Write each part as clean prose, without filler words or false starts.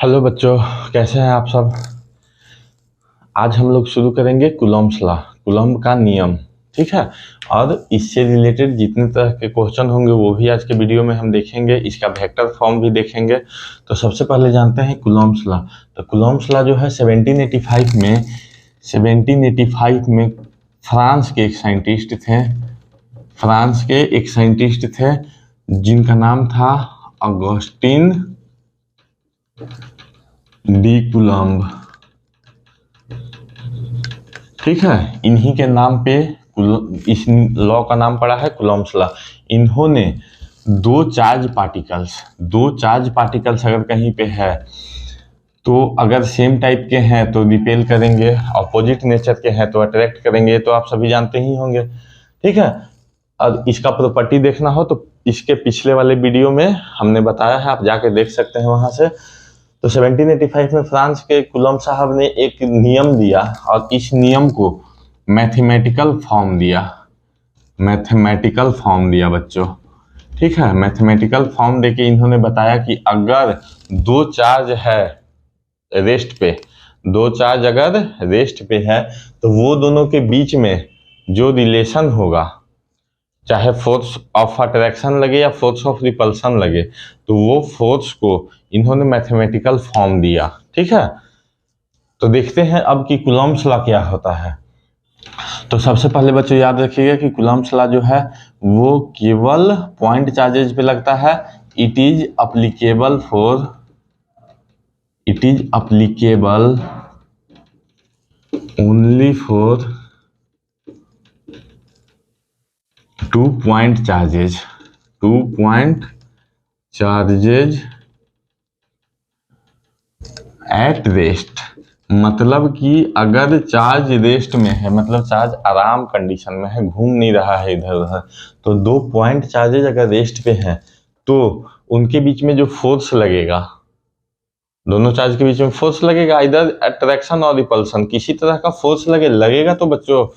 Hello बच्चों, कैसे हैं आप सब। आज हम लोग शुरू करेंगे कूलम्ब्स लॉ, कूलम्ब का नियम। ठीक है। और इससे रिलेटेड जितने तरह के क्वेश्चन होंगे वो भी आज के वीडियो में हम देखेंगे। इसका वेक्टर फॉर्म भी देखेंगे। तो सबसे पहले जानते हैं कूलम्ब्स लॉ। तो कूलम्ब्स लॉ जो है 1785 में फ्रांस के एक साइंटिस्ट थे जिनका नाम था ऑगस्टिन डी कूलम्ब। ठीक है। इन्हीं के नाम पे इस लॉ का नाम पड़ा है कूलम्ब्स लॉ। इन्होंने दो चार्ज पार्टिकल्स अगर कहीं पे है तो अगर सेम टाइप के हैं तो रिपेल करेंगे, अपोजिट नेचर के हैं तो अट्रैक्ट करेंगे। तो आप सभी जानते ही होंगे। ठीक है। और इसका प्रॉपर्टी देखना हो तो इसके पिछले वाले वीडियो में हमने बताया है, आप जाके देख सकते हैं वहां से। तो 1785 में फ्रांस के कूलम्ब साहब ने एक नियम दिया और इस नियम को मैथमेटिकल फॉर्म दिया बच्चों। ठीक है। मैथमेटिकल फॉर्म देके इन्होंने बताया कि अगर दो चार्ज अगर रेस्ट पे है तो वो दोनों के बीच में जो रिलेशन होगा, चाहे फोर्स ऑफ अट्रैक्शन लगे या फोर्स ऑफ रिपल्सन लगे, तो वो फोर्स को इन्होंने मैथमेटिकल फॉर्म दिया। ठीक है। तो देखते हैं अब कि कूलम्ब्स लॉ क्या होता है। तो सबसे पहले बच्चों याद रखिएगा कि कूलम्ब्स लॉ जो है वो केवल पॉइंट चार्जेज पे लगता है। It is applicable only for 2 point charges at rest. मतलब कि अगर चार्ज रेस्ट में है, मतलब चार्ज आराम कंडीशन में है, घूम नहीं रहा है इधर उधर, तो 2 पॉइंट चार्जेज अगर रेस्ट पे हैं तो उनके बीच में जो फोर्स लगेगा, दोनों चार्ज के बीच में फोर्स लगेगा, इधर अट्रैक्शन और रिपल्सन, किसी तरह का फोर्स लगेगा तो बच्चों,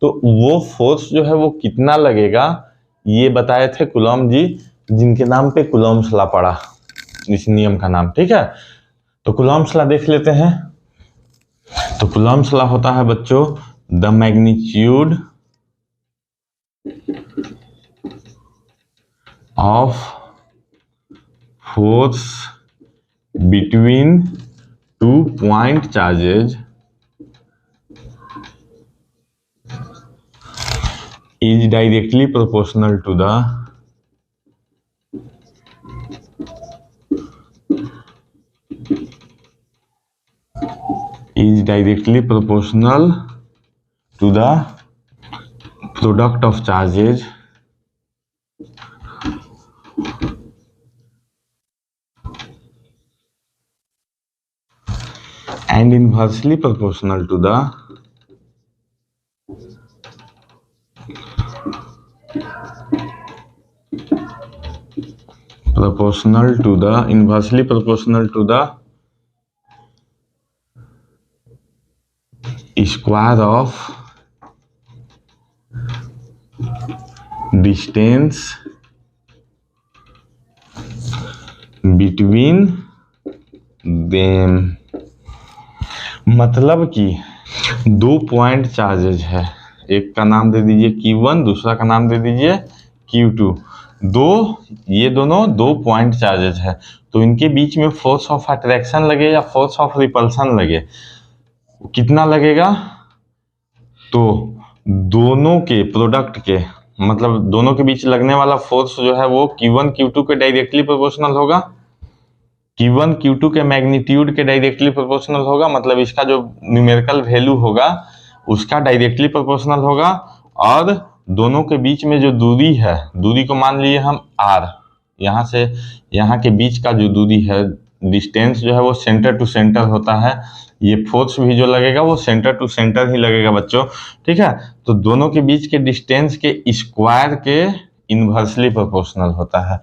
तो वो फोर्स जो है वो कितना लगेगा ये बताए थे कूलम्ब जी, जिनके नाम पे कूलम्ब्स लॉ पड़ा, इस नियम का नाम। ठीक है। तो कूलम्ब्स लॉ देख लेते हैं। तो कूलम्ब्स लॉ होता है बच्चों the magnitude of force between 2 point charges is directly proportional to the product of charges and inversely proportional to the inversely proportional to the square of distance between them। मतलब कि 2 point charges है, एक का नाम दे दीजिए Q1, दूसरा का नाम दे दीजिए Q2। ये दोनों 2 पॉइंट चार्जेज है, तो इनके बीच में फोर्स ऑफ अट्रैक्शन लगे या फोर्स ऑफ रिपल्सन लगे, कितना लगेगा, तो दोनों के प्रोडक्ट के, मतलब दोनों के बीच लगने वाला फोर्स जो है वो Q1 Q2 के डायरेक्टली प्रोपोर्शनल होगा, Q1 Q2 के मैग्नीट्यूड के डायरेक्टली प्रोपोर्शनल होगा, मतलब इसका जो न्यूमेरिकल वैल्यू होगा उसका डायरेक्टली प्रोपोर्शनल होगा। और दोनों के बीच में जो दूरी है, दूरी को मान लिए हम r, यहाँ से यहाँ के बीच का जो दूरी है, डिस्टेंस जो है वो सेंटर टू सेंटर होता है। ये फोर्स भी जो लगेगा वो सेंटर टू सेंटर ही लगेगा बच्चों। ठीक है। तो दोनों के बीच के डिस्टेंस के स्क्वायर के इनवर्सली प्रोपोर्शनल होता है।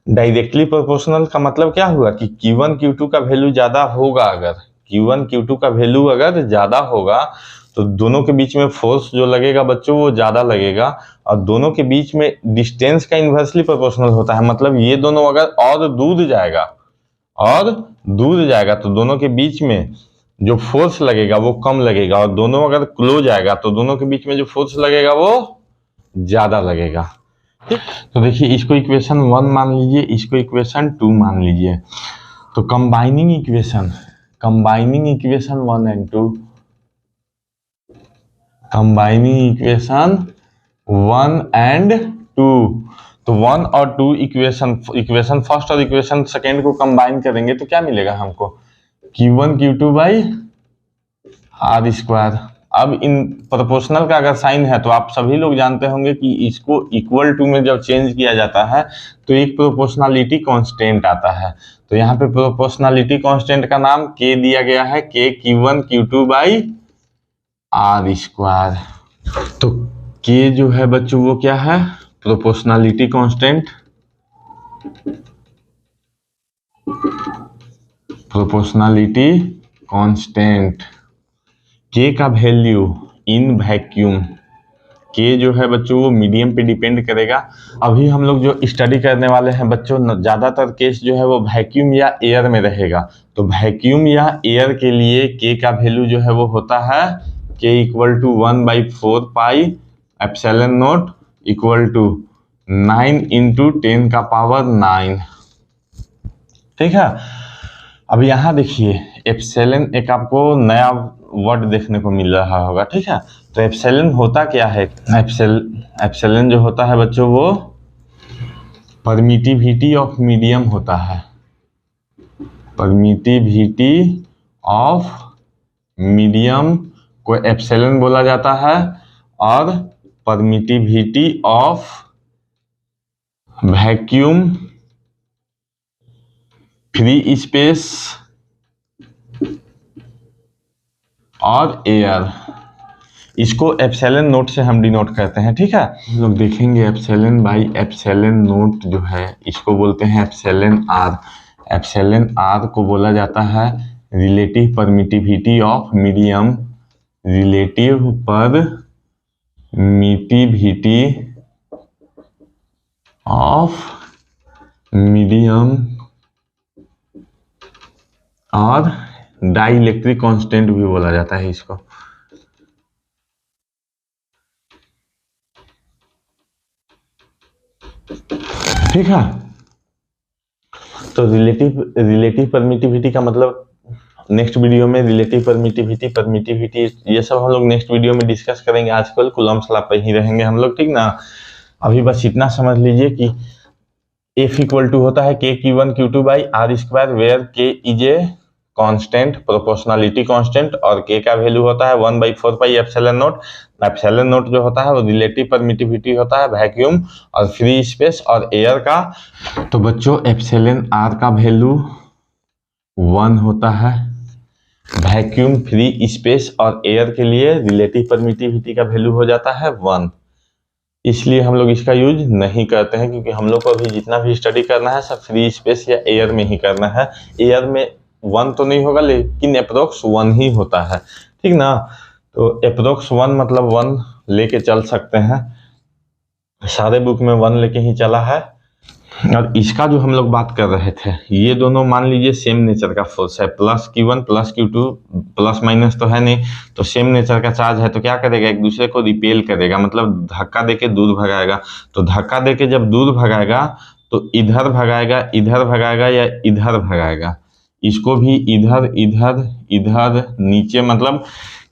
डायरेक्टली प्रोपोर्शनल का मतलब क्या हुआ कि Q1 Q2 का वैल्यू ज्यादा होगा, अगर Q1 Q2 का वैल्यू अगर ज्यादा होगा तो दोनों के बीच में फोर्स जो लगेगा बच्चों वो ज्यादा लगेगा, और दोनों के बीच में डिस्टेंस का इन्वर्सली प्रोपोर्शनल होता है। मतलब ये दोनों अगर और दूर और दूर जाएगा तो दोनों के बीच में जो फोर्स लगेगा वो कम लगेगा, और दोनों अगर क्लोज आएगा तो दोनों के बीच में जो फोर्स लगेगा वो ज्यादा लगेगा। ठीक, तो देखिए इसको इक्वेशन 1 मान लीजिए, इसको इक्वेशन 2 मान लीजिए। तो combining equation 1 and 2, combining equation 1 and 2, तो 1 और 2 इक्वेशन फर्स्ट और इक्वेशन सेकेंड को कंबाइन करेंगे तो क्या मिलेगा हमको, Q1 Q2 by R square. अब इन प्रोपोर्शनल का अगर साइन है तो आप सभी लोग जानते होंगे कि इसको इक्वल टू में जब चेंज किया जाता है तो एक प्रोपोर्शनलिटी कांस्टेंट आता है। तो यहाँ पे प्रोपोर्शनलिटी कांस्टेंट का नाम K दिया गया है, K Q1 Q2 by R square. तो K जो है बच्चों वो क्या है, proportionality constant, proportionality constant. K का वैल्यू इन वैक्यूम, K जो है बच्चों वो मीडियम पे डिपेंड करेगा। अभी हम लोग जो स्टडी करने वाले हैं बच्चों, ज़्यादातर केस जो है वो वैक्यूम या एयर में रहेगा। तो वैक्यूम या एयर के लिए K का वैल्यू जो है वो होता है K equal to 1/4 pi epsilon naught equal to 9 into 10 का पावर 9। ठीक है, अब यहाँ देखिए एप्सिलॉन, एक आपको नया वर्ड देखने को मिल रहा होगा। ठीक है, तो एप्सिलॉन होता क्या है, एप्सिलॉन जो होता है बच्चों वो परमिटिविटी ऑफ मीडियम होता है, परमिटिविटी ऑफ मीडियम को एप्सिलॉन बोला जाता है, और permittivity of vacuum free space और एयर, इसको एप्सिलॉन नोट से हम डिनोट करते हैं। ठीक है, हम लोग देखेंगे एप्सिलॉन बाई एप्सिलॉन नोट जो है इसको बोलते हैं एप्सिलॉन आर। एप्सिलॉन आर को बोला जाता है relative permittivity of medium, relative permittivity of medium, और डाइलेक्ट्रिक कांस्टेंट भी बोला जाता है इसको। ठीक है, तो रिलेटिव परमिटिविटी का मतलब नेक्स्ट वीडियो में रिलेटिव परमिटिविटी ये सब हम लोग नेक्स्ट वीडियो में डिस्कस करेंगे। आजकल कूलम्ब्स लॉ पे ही रहेंगे हम लोग। ठीक ना, अभी बस इतना समझ लीजिए कि F इक्वल टू होता है K Q1 Q2 by R square, where K is a constant, proportionality constant, और K का वैल्यू होता है 1/4 pi epsilon naught. Epsilon naught जो होता है वो रिलेटिव परमिटिविटी होता है वैक्यूम और फ्री स्पेस और एयर का। तो बच्चों एप्सिलॉन आर का वैल्यू 1 होता है, वैक्यूम फ्री स्पेस और एयर के लिए रिलेटिव परमिटिविटी का वैल्यू हो जाता है 1। इसलिए हम लोग इसका यूज नहीं करते हैं, क्योंकि हम लोग को अभी जितना भी स्टडी करना है सब फ्री स्पेस या एयर में ही करना है। एयर में 1 तो नहीं होगा, लेकिन अप्रोक्स 1 ही होता है। ठीक ना, तो अप्रोक्स 1 मतलब 1 लेके चल सकते हैं, सारे बुक में 1 लेके ही चला है। और इसका जो हम लोग बात कर रहे थे, ये दोनों मान लीजिए सेम नेचर का फोर्स है, plus Q1 plus Q2, plus minus तो है नहीं, तो सेम नेचर का चार्ज है, तो क्या करेगा, एक दूसरे को रिपेल करेगा, मतलब धक्का देके दूर भगाएगा। तो धक्का देके जब दूर भगाएगा तो इधर भगाएगा या इधर भगाएगा, इसको भी इधर इधर इधर नीचे, मतलब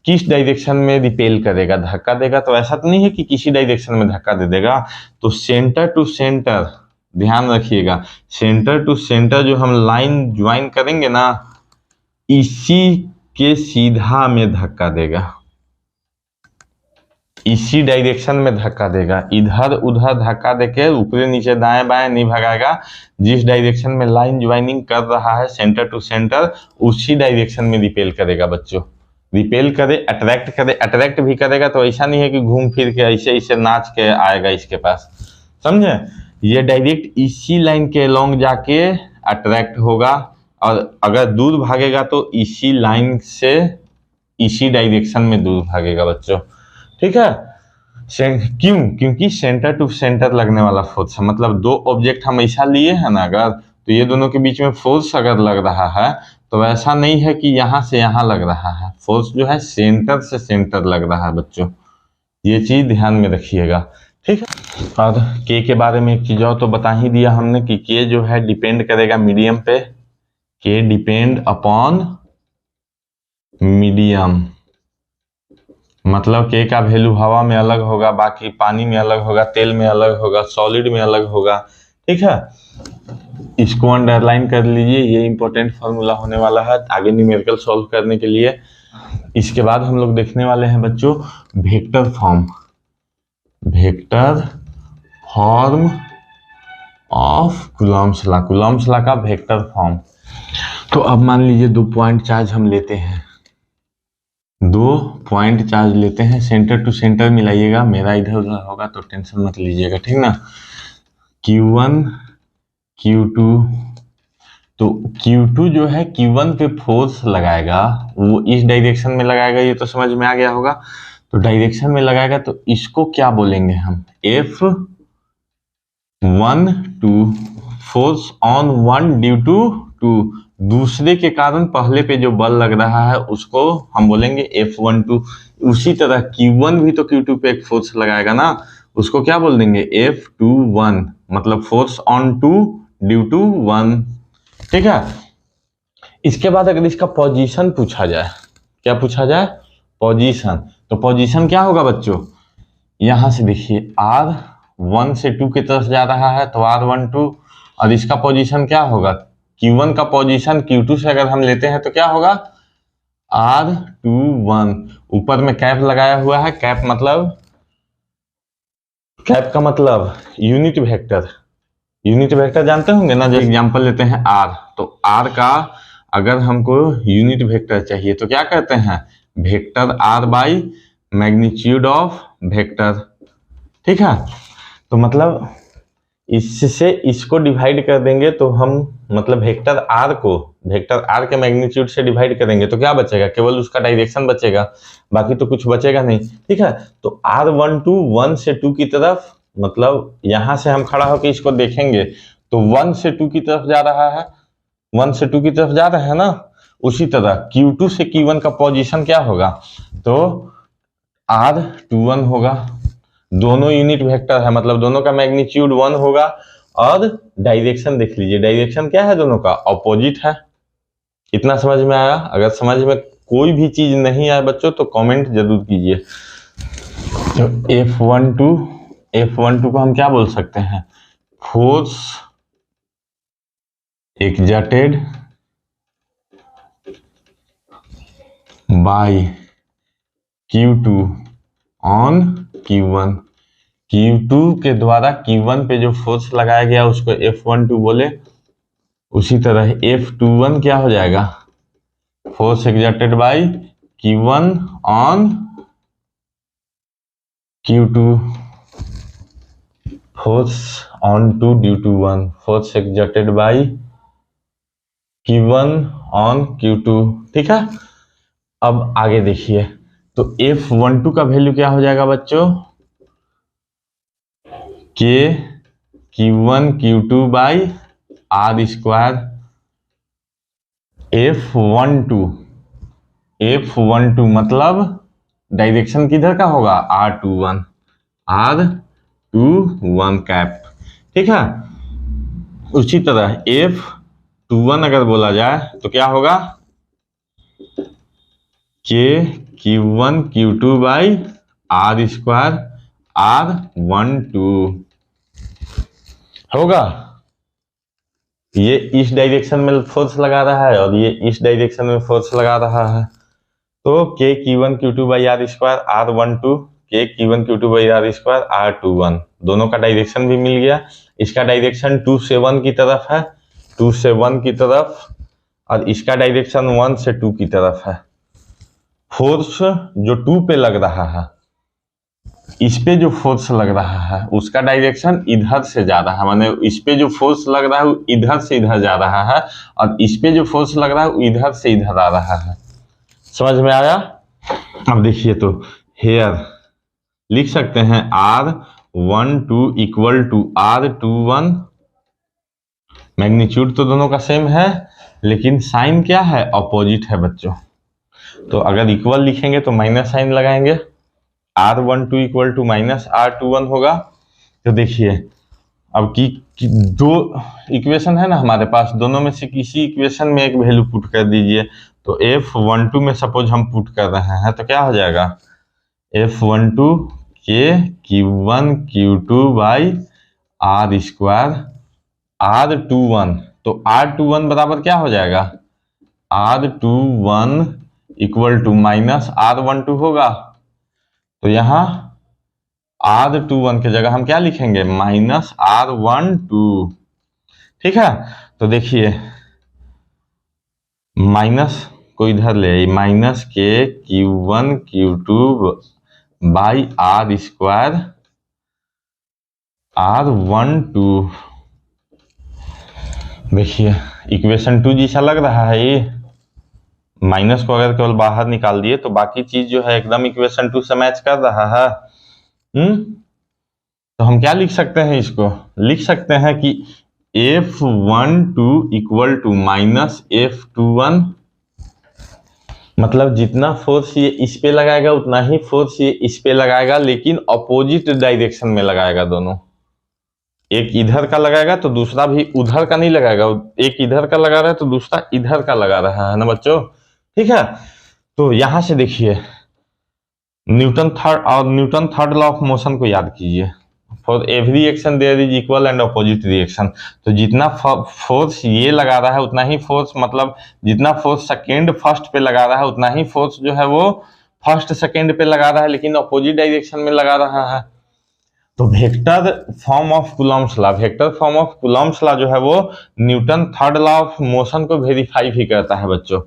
किस डायरेक्शन में रिपेल करेगा, धक्का देगा। तो ऐसा तो नहीं है कि किसी डायरेक्शन में धक्का दे देगा। तो सेंटर टू सेंटर, ध्यान रखिएगा, सेंटर टू सेंटर जो हम लाइन ज्वाइन करेंगे ना, इसी के सीधा में धक्का देगा, इसी डायरेक्शन में धक्का देगा, इधर उधर धक्का देके ऊपर नीचे दाएं बाएं नहीं भगाएगा। जिस डायरेक्शन में लाइन ज्वाइनिंग कर रहा है सेंटर टू सेंटर, उसी डायरेक्शन में रिपेल करेगा बच्चों। रिपेल करे, अट्रैक्ट करे, अट्रैक्ट भी करेगा, तो ऐसा नहीं है कि घूम फिर के ऐसे ऐसे नाच के आएगा इसके पास, समझे। ये डायरेक्ट इसी लाइन के अलोंग जाके अट्रैक्ट होगा, और अगर दूर भागेगा तो इसी लाइन से इसी डायरेक्शन में दूर भागेगा बच्चों। ठीक है, क्योंकि सेंटर टू सेंटर लगने वाला फोर्स है, मतलब दो ऑब्जेक्ट हम ऐसा लिए हैं ना अगर, तो ये दोनों के बीच में फोर्स अगर लग रहा है तो ऐसा नहीं है कि यहाँ से यहाँ लग रहा है, फोर्स जो है सेंटर से सेंटर लग रहा है बच्चों, ये चीज ध्यान में रखिएगा, ठीक है। और के बारे में एक चीज और तो बता ही दिया हमने कि के जो है डिपेंड करेगा मीडियम पे, के डिपेंड अपॉन मीडियम, मतलब के का वैल्यू हवा में अलग होगा, बाकी पानी में अलग होगा, तेल में अलग होगा, सॉलिड में अलग होगा, ठीक है। इसको अंडरलाइन कर लीजिए, ये इंपॉर्टेंट फॉर्मूला होने वाला है आगे न्यूमेरिकल सॉल्व करने के लिए। इसके बाद हम लोग देखने वाले हैं बच्चों vector form, vector form of Coulomb's law, Coulomb's law का वेक्टर फॉर्म। तो अब मान लीजिए 2 पॉइंट चार्ज हम लेते हैं, 2 पॉइंट चार्ज लेते हैं, सेंटर टू सेंटर मिलाइएगा, मेरा इधर उधर होगा तो टेंशन मत लीजिएगा, ठीक ना। Q1 Q2, तो Q2 जो है Q1 पे फोर्स लगाएगा, वो इस डायरेक्शन में लगाएगा, ये तो समझ में आ गया होगा। तो डायरेक्शन में लगाएगा तो इसको क्या बोलेंगे हम, F1 2, force on one due to two, दूसरे के कारण पहले पे जो बल लग रहा है उसको हम बोलेंगे F12। उसी तरह Q1 भी तो Q2 पे एक फोर्स लगाएगा ना, उसको क्या बोल देंगे F21, मतलब force on two due to one, ठीक है। इसके बाद अगर इसका पोजीशन पूछा जाए, क्या पूछा जाए, पोजीशन, तो पोजीशन क्या होगा बच्चों, यहां से देखिए R1 से 2 की तरफ जा रहा है तो R12, और इसका पोजीशन क्या होगा, Q1 का पोजीशन Q2 से अगर हम लेते हैं तो क्या होगा R21। ऊपर में कैप लगाया हुआ है, कैप मतलब, कैप का मतलब यूनिट वेक्टर, यूनिट वेक्टर जानते होंगे ना। जैसे एग्जांपल लेते हैं R, तो R का अगर हमको यूनिट वेक्टर चाहिए तो क्या करते हैं, vector R by magnitude of vector, ठीक है। तो मतलब इससे इसको डिवाइड कर देंगे तो हम मतलब वेक्टर R को वेक्टर R के मैग्नीट्यूड से डिवाइड करेंगे तो क्या बचेगा, केवल उसका डायरेक्शन बचेगा, बाकी तो कुछ बचेगा नहीं, ठीक है। तो R12 1 से 2 की तरफ, मतलब यहां से हम खड़ा होकर इसको देखेंगे तो 1 से 2 की तरफ जा रहा है, 1 से 2 की तरफ जा रहा है ना। उसी तरह Q2 से Q1 का पोजीशन क्या होगा, तो R21 होगा, दोनों यूनिट वेक्टर है, मतलब दोनों का मैग्नीट्यूड 1 होगा, और डायरेक्शन देख लीजिए, डायरेक्शन क्या है, दोनों का ऑपोजिट है। इतना समझ में आया? अगर समझ में कोई भी चीज नहीं आए बच्चों तो कमेंट जरूर कीजिए। तो F12 को हम क्या बोल सकते हैं, force exerted bye Q2 on Q1, Q2 के द्वारा Q1 पे जो फोर्स लगाया गया उसको F12 बोले। उसी तरह F21 क्या हो जाएगा, force exerted by Q1 on Q2, force on two due to one, force exerted by Q1 on Q2, ठीक है। अब आगे देखिए, तो F12 का वैल्यू क्या हो जाएगा बच्चों, के Q1 Q2 by R square. F12 मतलब डायरेक्शन किधर का होगा, R21 कैप, ठीक है। उसी तरह F21 अगर बोला जाए तो क्या होगा, के Q1 Q2 by R square R12 होगा। ये इस डायरेक्शन में फोर्स लगा रहा है और ये इस डायरेक्शन में फोर्स लगा रहा है, तो के Q1 Q2 by R square R12, के Q1 Q2 by R square R21, दोनों का डायरेक्शन भी मिल गया। इसका डायरेक्शन 2 से 1 की तरफ है, 2 से 1 की तरफ, और इसका डायरेक्शन 1 से 2 की तरफ है। फोर्स जो 2 पे लग रहा है, इस पे जो फोर्स लग रहा है उसका डायरेक्शन इधर से जा रहा है, माने इस पे जो फोर्स लग रहा है वो इधर से इधर जा रहा है, और इस पे जो फोर्स लग रहा है वो इधर से इधर आ रहा है। समझ में आया? अब देखिए, तो हेयर लिख सकते हैं R12 equal to R21 magnitude तो दोनों का सेम है, लेकिन साइन क्या है, अपोजिट है बच्चों। तो अगर इक्वल लिखेंगे तो माइनस साइन लगाएंगे, R12 equal to minus R21 होगा। तो देखिए अब की दो इक्वेशन है ना हमारे पास, दोनों में से किसी इक्वेशन में एक वैल्यू पुट कर दीजिए। तो F12 में सपोज हम पुट कर रहे हैं तो क्या हो जाएगा, F12 के Q1 Q2 by R square R21। तो R21 बराबर क्या हो जाएगा, R21 equal to minus R12 होगा। तो यहाँ R21 की जगह हम क्या लिखेंगे, माइनस R12। ठीक है, तो देखिए माइनस को इधर ले आई, माइनस के Q1 Q2 by R square R12। देखिए इक्वेशन 2 जैसा लग रहा है ये, माइनस को अगर केवल बाहर निकाल दिए तो बाकी चीज जो है एकदम इक्वेशन 2 से मैच कर रहा है। तो हम क्या लिख सकते हैं, इसको लिख सकते हैं कि F12 equal to minus F21, मतलब जितना फोर्स ये इस पे लगाएगा उतना ही फोर्स ये इस पे लगाएगा, लेकिन अपोजिट डायरेक्शन में लगाएगा दोनों। एक इधर का लगाएगा तो दूसरा भी उधर का नहीं लगाएगा, एक इधर का लगा रहा है तो दूसरा इधर का लगा रहा है ना बच्चों। ठीक है, तो यहां से देखिए Newton third law of motion को याद कीजिए, for every action there is equal and opposite reaction. तो जितना फोर्स ये लगा रहा है उतना ही फोर्स, मतलब जितना फोर्स सेकेंड फर्स्ट पे लगा रहा है उतना ही फोर्स जो है वो फर्स्ट सेकेंड पे लगा रहा है, लेकिन अपोजिट डायरेक्शन में लगा रहा है। तो vector form of Coulomb's law, vector form of Coulomb's law जो है वो Newton third law of motion को वेरीफाई भी करता है बच्चों।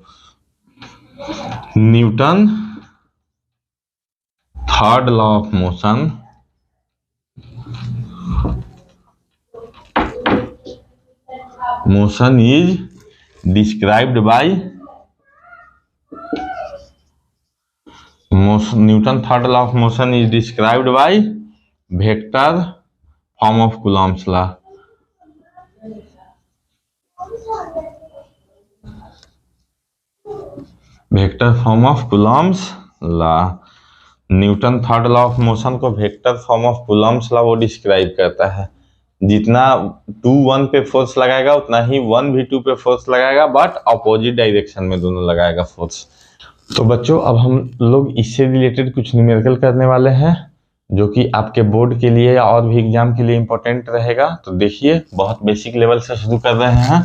Newton third law of motion is described by Newton third law of motion is described by vector form of Coulomb's law. Vector form of Coulomb's law, Newton third law of motion को vector form of Coulomb's law वो describe करता है। जितना 2 1 पे force लगाएगा उतना ही 1 भी 2 पे फोर्स लगाएगा, बट अपोजिट डायरेक्शन में दोनों लगाएगा फोर्स। तो बच्चों अब हम लोग इससे रिलेटेड कुछ न्यूमेरिकल करने वाले हैं, जो कि आपके बोर्ड के लिए या और भी एग्जाम के लिए इंपॉर्टेंट रहेगा। तो देखिए बहुत बेसिक लेवल से शुरू कर रहे हैं।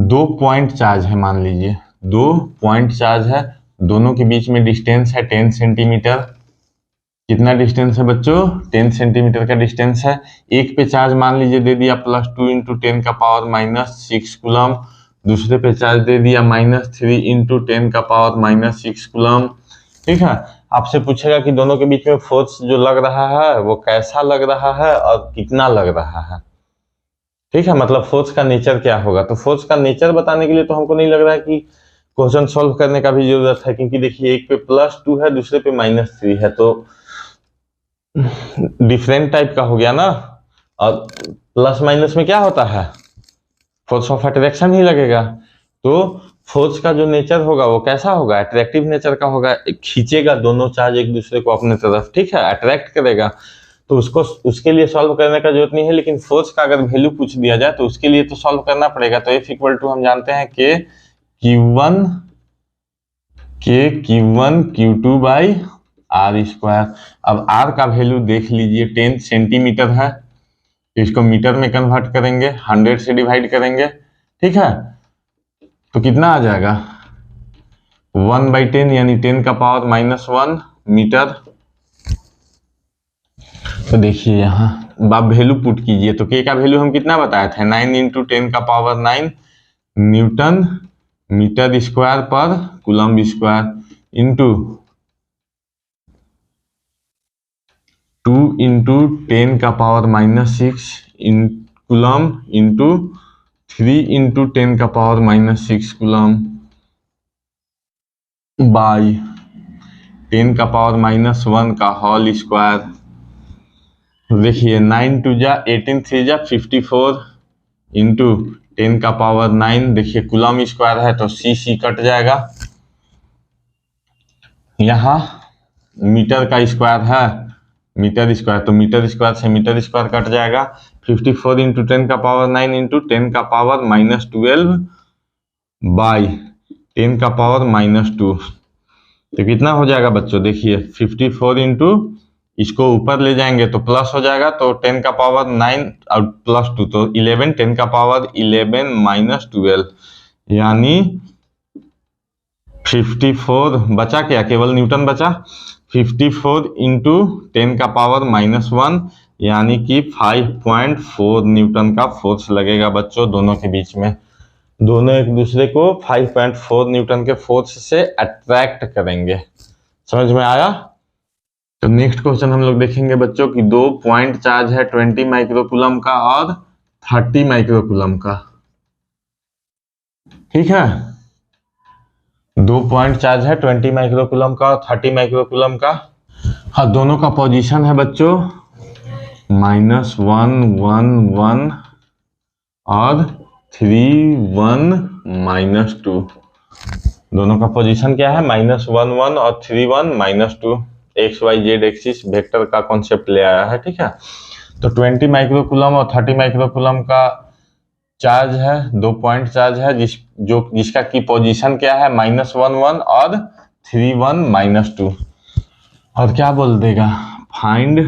2 पॉइंट चार्ज है, मान लीजिए 2 पॉइंट चार्ज है, दोनों के बीच में डिस्टेंस है 10 सेंटीमीटर। कितना डिस्टेंस है बच्चों, 10 सेंटीमीटर का डिस्टेंस है। एक पे चार्ज मान लीजिए दे दिया +2 × 10 का पावर -6 कूलम, दूसरे पे चार्ज दे दिया -3 × 10 का पावर -6 कूलम। ठीक है, आपसे पूछेगा कि दोनों के बीच में फोर्स जो लग रहा है वो कैसा लग रहा है और कितना लग रहा है। ठीक है, मतलब फोर्स का नेचर क्या होगा। तो फोर्स का नेचर बताने के लिए तो हमको नहीं लग रहा है कि क्वेश्चन सॉल्व करने का भी जरूरत है, क्योंकि देखिए एक पे +2 है दूसरे पे -3 है, तो डिफरेंट टाइप का हो गया ना। और प्लस माइनस में क्या होता है, फोर्स ऑफ अट्रैक्शन ही लगेगा। तो फोर्स का जो नेचर होगा वो कैसा होगा, अट्रैक्टिव नेचर का होगा, खींचेगा दोनों चार्ज एक दूसरे को अपने तरफ। ठीक है, अट्रैक्ट करेगा। तो उसके लिए सॉल्व करने का जरूरत नहीं है, लेकिन फोर्स का अगर वैल्यू पूछ दिया जाए तो उसके लिए तो सॉल्व करना पड़ेगा। तो F = हम जानते हैं कि Q1 Q2 by R square. अब R का वैल्यू देख लीजिए 10 सेंटीमीटर है, तो इसको मीटर में कन्वर्ट करेंगे, 100 से डिवाइड करेंगे। ठीक है, तो कितना आ जाएगा 1/10 यानी 10 का पावर -1 मीटर। तो देखिए यहाँ आप वैल्यू पुट कीजिए, तो K का वैल्यू हम कितना बताए थे, 9 × 10 का पावर 9 न्यूटन मीटर स्क्वायर पर कूलम स्क्वायर इंटू 2 × 10 का पावर -6 कूलम इंटू 3 × 10 का पावर -6 कूलम बाई 10 का पावर -1 का होल स्क्वायर। देखिए 9 × 2 = 18, 3 × 54, इंटू 10 का पावर 9, देखिए कूलम स्क्वायर है तो सी कट जाएगा, यहाँ मीटर का स्क्वायर है, मीटर स्क्वायर, तो मीटर स्क्वायर से मीटर स्क्वायर कट जाएगा। 54 इंटू 10 का पावर 9 इंटू 10 का पावर -12 बाई 10 का पावर -2, तो कितना हो जाएगा बच्चों, देखिए 54 इंटू, इसको ऊपर ले जाएंगे तो प्लस हो जाएगा, तो 10 का पावर 9 और +2 तो 11, 10 का पावर 11 -12, यानी 54 बचा, क्या केवल न्यूटन बचा, 54 इंटू 10 का पावर -1, यानी कि 5.4 न्यूटन का फोर्स लगेगा बच्चों दोनों के बीच में। दोनों एक दूसरे को 5.4 न्यूटन के फोर्स से अट्रैक्ट करेंगे। समझ में आया? तो नेक्स्ट क्वेश्चन हम लोग देखेंगे बच्चों कि 2 पॉइंट चार्ज है 20 माइक्रोकूलम का और 30 माइक्रोकूलम का। ठीक है, 2 पॉइंट चार्ज है 20 माइक्रोकूलम का और 30 माइक्रोकूलम का। हाँ, दोनों का पोजीशन है बच्चों -1 1 1 और 3 1 -2। दोनों का पोजीशन क्या है, -1 1 और 3 1 -2। X y z axis vector का कॉन्सेप्ट ले आया है। ठीक है, तो 20 माइक्रोकूलम और 30 माइक्रोकूलम का चार्ज है, 2 पॉइंट चार्ज है, जिसका की पोजीशन क्या है, -1 1 और 3 1 -2। और क्या बोल देगा, find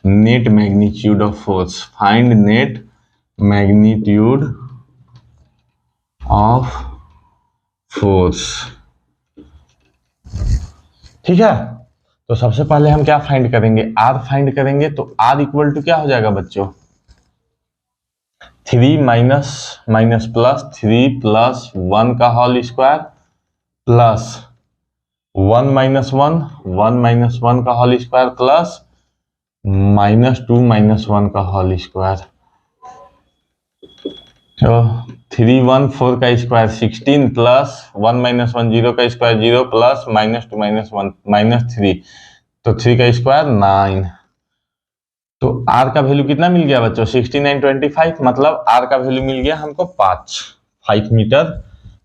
net magnitude of force, find net magnitude of force. ठीक है, तो सबसे पहले हम क्या फाइंड करेंगे, आर फाइंड करेंगे। तो आर इक्वल टू क्या हो जाएगा बच्चों, 3 माइनस माइनस प्लस 3 + 1 का होल स्क्वायर प्लस 1 - 1 1 - 1 का होल स्क्वायर प्लस -2 - 1 का होल स्क्वायर। तो 3 1 4 का स्क्वायर 16 प्लस 1 - 1 0 का स्क्वायर 0 प्लस -2 - 1 -3, तो 3 का स्क्वायर 9। तो r का वैल्यू कितना मिल गया बच्चों, 69 25, मतलब r का वैल्यू मिल गया हमको 5 मीटर।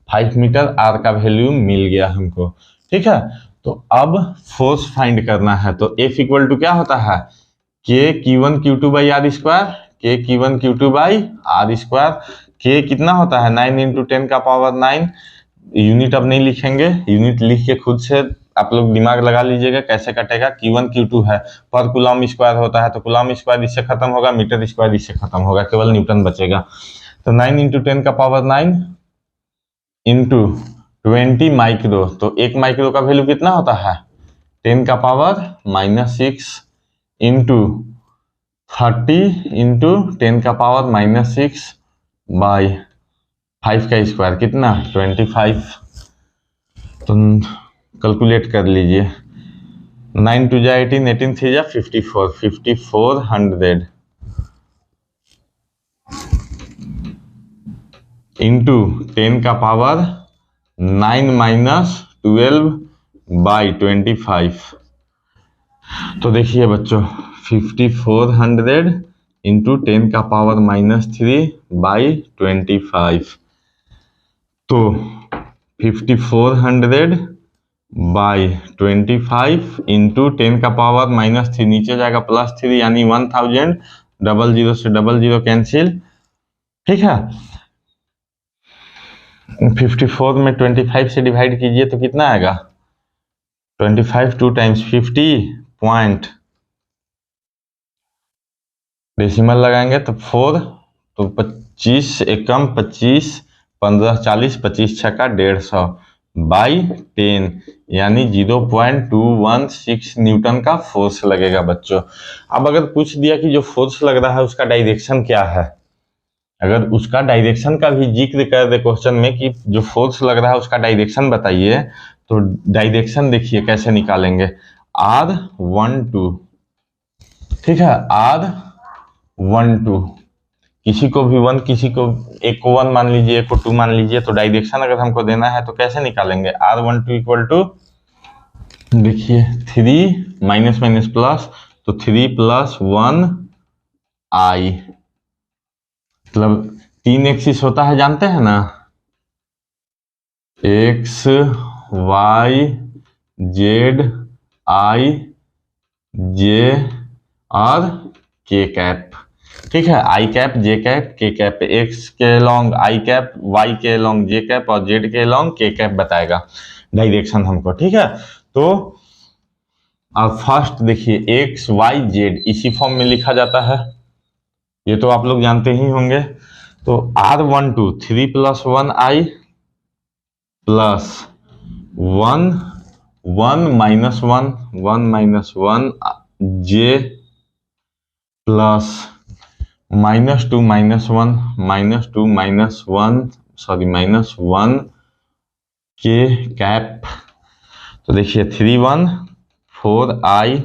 5 मीटर r का वैल्यू मिल गया हमको। ठीक है, तो अब फोर्स फाइंड करना है। तो F इक्वल टू क्या होता है, K Q1 Q2 by R square, K Q1 Q2 by R square. K कितना होता है, 9 इंटू 10 का पावर 9। यूनिट अब नहीं लिखेंगे, यूनिट लिख के खुद से आप लोग दिमाग लगा लीजिएगा कैसे कटेगा। Q1 Q2 है, पर कूलम स्क्वायर होता है, तो कूलम स्क्वायर इससे खत्म होगा, मीटर स्क्वायर इससे खत्म होगा, केवल न्यूटन बचेगा। तो 9 इंटू 10 का पावर 9 इंटू 20 माइक्रो, तो 1 माइक्रो का वैल्यू कितना होता है, 10 का पावर -6 इंटू 30 इंटू 10 का पावर -6 बाई 5 का स्क्वायर कितना 25। तो कैलकुलेट कर लीजिए, 9 2 जा 18 18 3 जा 54 5400 इंटू 10 का पावर 9 - 12 बाई 25। तो देखिए बच्चों 5400 इंटू 10 का पावर -3 बाई 25, तो 5400 बाई 25 इंटू 10 का पावर -3, नीचे जाएगा +3 यानी 1000, 00 से 00 कैंसिल। ठीक है, 54 में 25 से डिवाइड कीजिए तो कितना आएगा, 25 2 टाइम्स 50 पॉइंट, डेसिमल लगाएंगे तो 4, तो 25 एकम 25 15 40 25 छक्का 150 बाई 10, यानी 0.216 न्यूटन का फोर्स लगेगा बच्चों। अब अगर पूछ दिया कि जो फोर्स लग रहा है उसका डायरेक्शन क्या है, अगर उसका डायरेक्शन का भी जिक्र कर दे क्वेश्चन में कि जो फोर्स लग रहा है उसका डायरेक्शन बताइए, तो डायरेक्शन देखिए कैसे निकालेंगे, R12। ठीक है, R12, किसी को भी 1, किसी को एक को 1 मान लीजिए, एक को 2 मान लीजिए। तो डायरेक्शन अगर हमको देना है तो कैसे निकालेंगे, R12 इक्वल टू, देखिए 3 माइनस माइनस प्लस, तो 3 + 1 I मतलब 3 एक्सिस होता है, जानते हैं ना, एक्स वाई जेड आई जे और के कैप। ठीक है, आई कैप जे कैप के कैप, एक्स के लॉन्ग आई कैप, वाई के लॉन्ग जे कैप और जेड के लॉन्ग के कैप बताएगा डायरेक्शन हमको। ठीक है, तो अब फर्स्ट देखिए एक्स वाई जेड इसी फॉर्म में लिखा जाता है, ये तो आप लोग जानते ही होंगे। तो R12 3 + 1 I plus 1 1 - 1 1 - 1 j plus -2 - 1 -2 - 1 sorry -1 के कैप। तो देखिए 3 1 4 I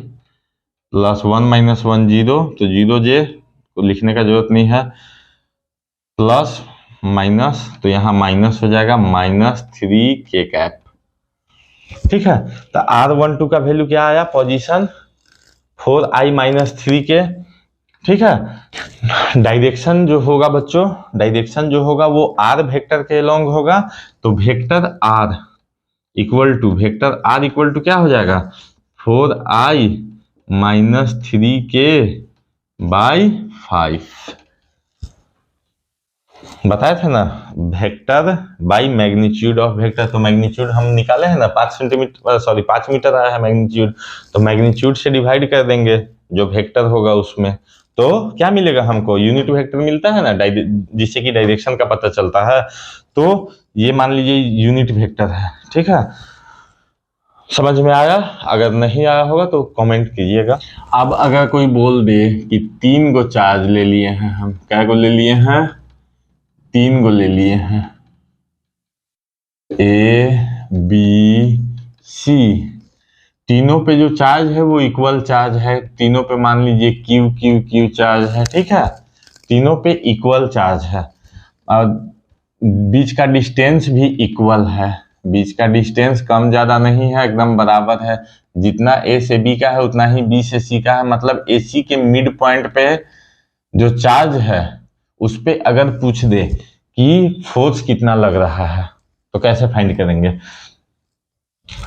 प्लस 1 - 1 0, तो 0 j को लिखने का जरूरत नहीं है, प्लस माइनस, तो यहाँ माइनस हो जाएगा -3 के कैप। ठीक है, तो R12 का वैल्यू क्या आया, पोजीशन 4I - 3 के। ठीक है, डायरेक्शन जो होगा बच्चों, डायरेक्शन जो होगा वो R वेक्टर के लॉन्ग होगा, तो वेक्टर R इक्वल टू क्या हो जाएगा, 4I - 3 के बाई 5। बताए थे ना, vector by magnitude of vector, तो मैग्नीट्यूड हम निकाले हैं ना 5 सेंटीमीटर, सॉरी 5 मीटर आया है मैग्नीट्यूड, तो मैग्नीट्यूड से डिवाइड कर देंगे जो वेक्टर होगा उसमें, तो क्या मिलेगा हमको, यूनिट वेक्टर मिलता है ना, जिससे कि डायरेक्शन का पता चलता है। तो ये मान लीजिए यूनिट वेक्टर है। ठीक है, समझ में आया? अगर नहीं आया होगा तो कमेंट कीजिएगा। अब अगर कोई बोल दे कि 3 गो चार्ज ले लिए हैं हम, क्या को ले लिए हैं, 3 गो ले लिए हैं, ए बी सी, तीनों पे जो चार्ज है वो इक्वल चार्ज है, तीनों पे मान लीजिए क्यू क्यू क्यू चार्ज है। ठीक है, तीनों पे इक्वल चार्ज है और बीच का डिस्टेंस भी इक्वल है, बीच का डिस्टेंस कम ज्यादा नहीं है, एकदम बराबर है, जितना ए से बी का है उतना ही बी से सी का है। मतलब ए सी के मिड पॉइंट पे जो चार्ज है उस पे अगर पूछ दे कि फोर्स कितना लग रहा है तो कैसे फाइंड करेंगे,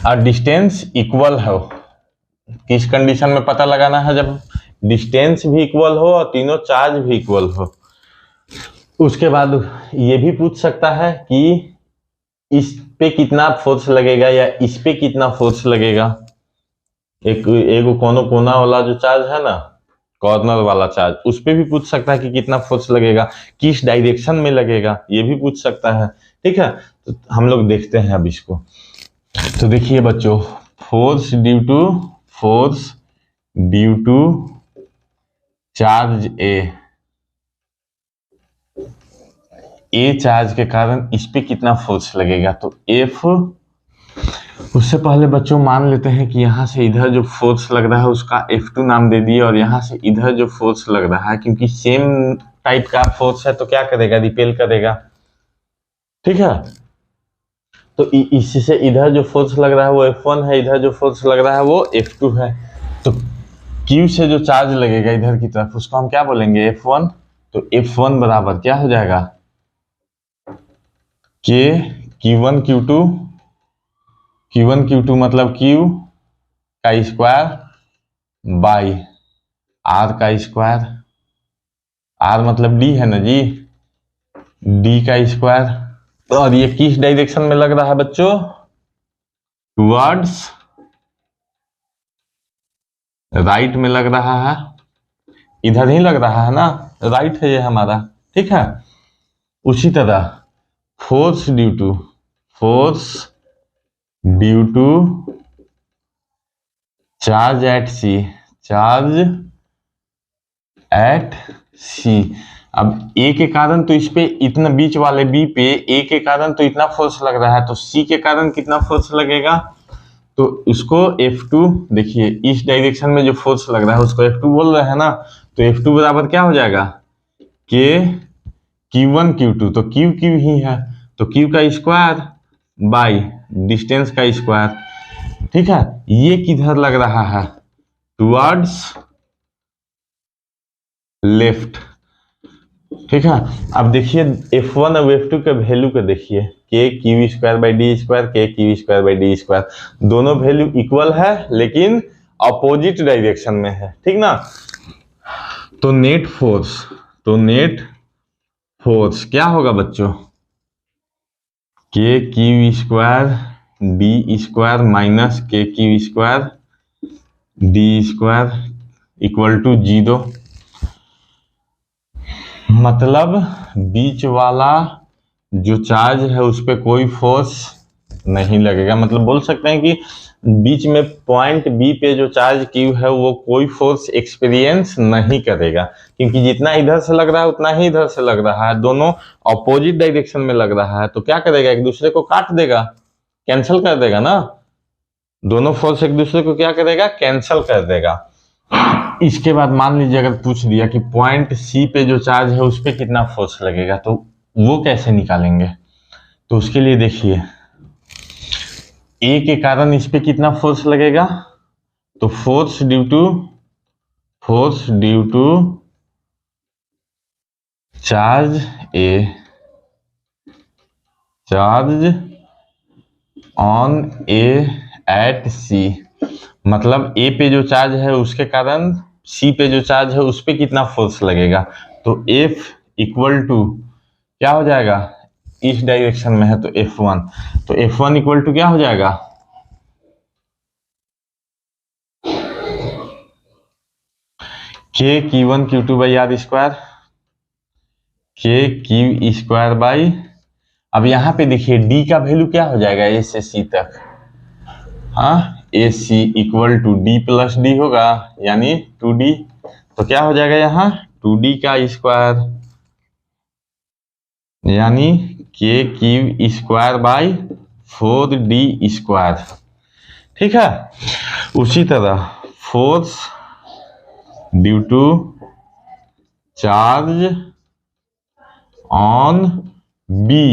और डिस्टेंस इक्वल हो, किस कंडीशन में पता लगाना है, जब डिस्टेंस भी इक्वल हो और तीनों चार्ज भी इक्वल हो। उसके बाद ये भी पूछ सकता है कि इस पे कितना फोर्स लगेगा या इस पे कितना फोर्स लगेगा, एक कोना वाला जो चार्ज है ना, कॉर्नर वाला चार्ज, उस पे भी पूछ सकता है कि कितना फोर्स लगेगा, किस डायरेक्शन में लगेगा, ये भी पूछ सकता है। ठीक है, तो हम लोग देखते हैं अब इसको। तो देखिए बच्चों, force due to charge A charge के कारण इस पे कितना फोर्स लगेगा, तो एफ। उससे पहले बच्चों मान लेते हैं कि यहाँ से इधर जो फोर्स लग रहा है उसका F2 नाम दे दिए, और यहाँ से इधर जो फोर्स लग रहा है, क्योंकि सेम टाइप का फोर्स है तो क्या करेगा, रिपेल करेगा। ठीक है, तो इससे इधर जो फोर्स लग रहा है वो F1 है, इधर जो फोर्स लग रहा है वो F2 है। तो Q से जो चार्ज लगेगा इधर की तरफ उसको हम क्या बोलेंगे, F1। तो F1 बराबर क्या हो जाएगा, Q1 Q2 मतलब Q का स्क्वायर बाई R का स्क्वायर, R मतलब D है ना जी, D का स्क्वायर। और ये किस डायरेक्शन में लग रहा है बच्चों, टुवर्ड्स राइट में लग रहा है, इधर ही लग रहा है ना, राइट है ये हमारा। ठीक है, उसी तरह force due to charge at C. अब ए के कारण तो इस पे इतना, बीच वाले बी पे ए के कारण तो इतना फोर्स लग रहा है, तो सी के कारण कितना फोर्स लगेगा, तो उसको F2, देखिए इस डायरेक्शन में जो फोर्स लग रहा है उसको F2 बोल रहे हैं ना, तो F2 बराबर क्या हो जाएगा, Q1 Q2, तो Q ही है, तो Q का स्क्वायर बाई डिस्टेंस का स्क्वायर। ठीक है, ये किधर लग रहा है, टुवर्ड्स लेफ्ट। ठीक है। अब देखिए F1 और F2 के वैल्यू को देखिए, K Q square by D square, K Q square by D square, दोनों वैल्यू इक्वल है लेकिन अपोजिट डायरेक्शन में है, ठीक ना। तो नेट फोर्स क्या होगा बच्चों, K Q square D square minus K Q square D square equal to 0। मतलब बीच वाला जो चार्ज है उस पर कोई फोर्स नहीं लगेगा, मतलब बोल सकते हैं कि बीच में पॉइंट बी पे जो चार्ज क्यू है वो कोई फोर्स एक्सपीरियंस नहीं करेगा, क्योंकि जितना इधर से लग रहा है उतना ही इधर से लग रहा है, दोनों अपोजिट डायरेक्शन में लग रहा है। तो क्या करेगा, एक दूसरे को काट देगा, कैंसिल कर देगा ना, दोनों फोर्स एक दूसरे को क्या करेगा, कैंसिल कर देगा। इसके बाद मान लीजिए अगर पूछ दिया कि पॉइंट सी पे जो चार्ज है उस पर कितना फोर्स लगेगा, तो वो कैसे निकालेंगे। तो उसके लिए देखिए ए के कारण इस पे कितना फोर्स लगेगा, तो force due to charge A, charge on A at C, मतलब ए पे जो चार्ज है उसके कारण सी पे जो चार्ज है उस पे कितना फोर्स लगेगा। तो F इक्वल टू क्या हो जाएगा, इस डायरेक्शन में है तो F1, तो F1 इक्वल टू क्या हो जाएगा, K Q1 Q2 by R square, K Q square by, अब यहाँ पे देखिए D का वैल्यू क्या हो जाएगा A से C तक, हाँ A C equal to D plus D होगा यानी 2D, तो क्या हो जाएगा यहाँ 2D का स्क्वायर यानी के Q square by 4D square, ठीक है। उसी तरह force due to charge on b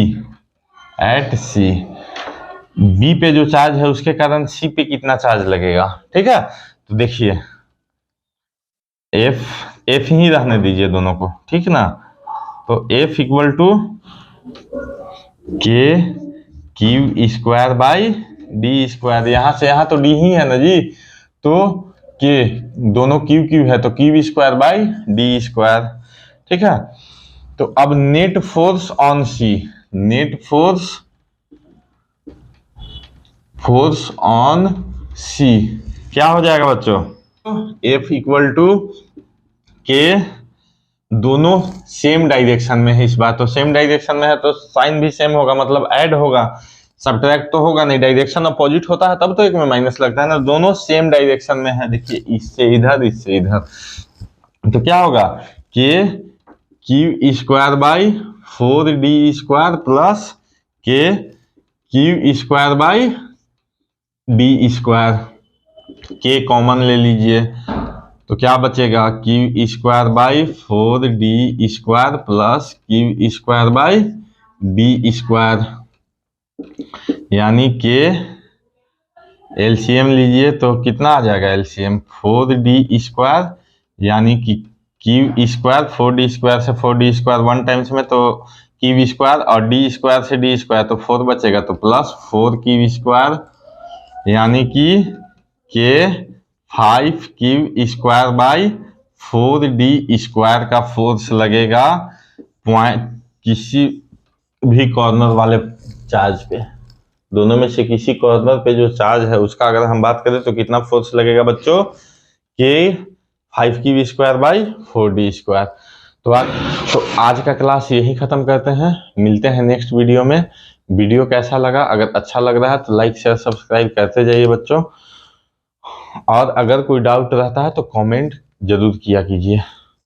at c, b पे जो चार्ज है उसके कारण सी पे कितना चार्ज लगेगा, ठीक है। तो देखिए एफ ही रहने दीजिए दोनों को, ठीक ना। तो एफ इक्वल टू के Q square by D square, यहां से यहां तो डी ही है ना जी, तो के दोनों क्यू क्यू है तो Q square by D square, ठीक है। तो अब net force on C, net force on C क्या हो जाएगा बच्चों, एफ इक्वल टू के, दोनों सेम डायरेक्शन में है इस बार, तो सेम डायरेक्शन में है तो साइन भी सेम होगा, मतलब ऐड होगा, सब्ट्रैक्ट तो होगा नहीं, डायरेक्शन अपोजिट होता है तब तो एक में माइनस लगता है ना, दोनों सेम डायरेक्शन में है। देखिए इससे इधर इससे इधर, तो क्या होगा K Q square by 4D square plus K Q square by D square, K common ले लीजिए तो क्या बचेगा Q square by 4D square plus Q square by D square, यानी के एलसीएम लीजिए तो कितना आ जाएगा एलसीएम 4D स्क्वायर, यानी कि क्यू स्क्वायर 4D स्क्वायर से 4D स्क्वायर 1 टाइम्स में तो क्यू स्क्वायर, और डी स्क्वायर से डी स्क्वायर तो 4 बचेगा, तो प्लस 4 स्क्वायर यानी कि के 5 स्क्वायर बाई 4D स्क्वायर का फोर्स लगेगा पॉइंट किसी भी कॉर्नर वाले चार्ज पे, दोनों में से किसी कॉर्नर पे जो चार्ज है उसका अगर हम बात करें तो कितना फोर्स लगेगा बच्चों, के 5 स्क्वायर बाई 4D स्क्वायर। तो आज का क्लास यही खत्म करते हैं, मिलते हैं नेक्स्ट वीडियो में। वीडियो कैसा लगा, अगर अच्छा लग रहा है तो लाइक शेयर सब्सक्राइब करते जाइए बच्चों, और अगर कोई डाउट रहता है तो कमेंट जरूर किया कीजिए।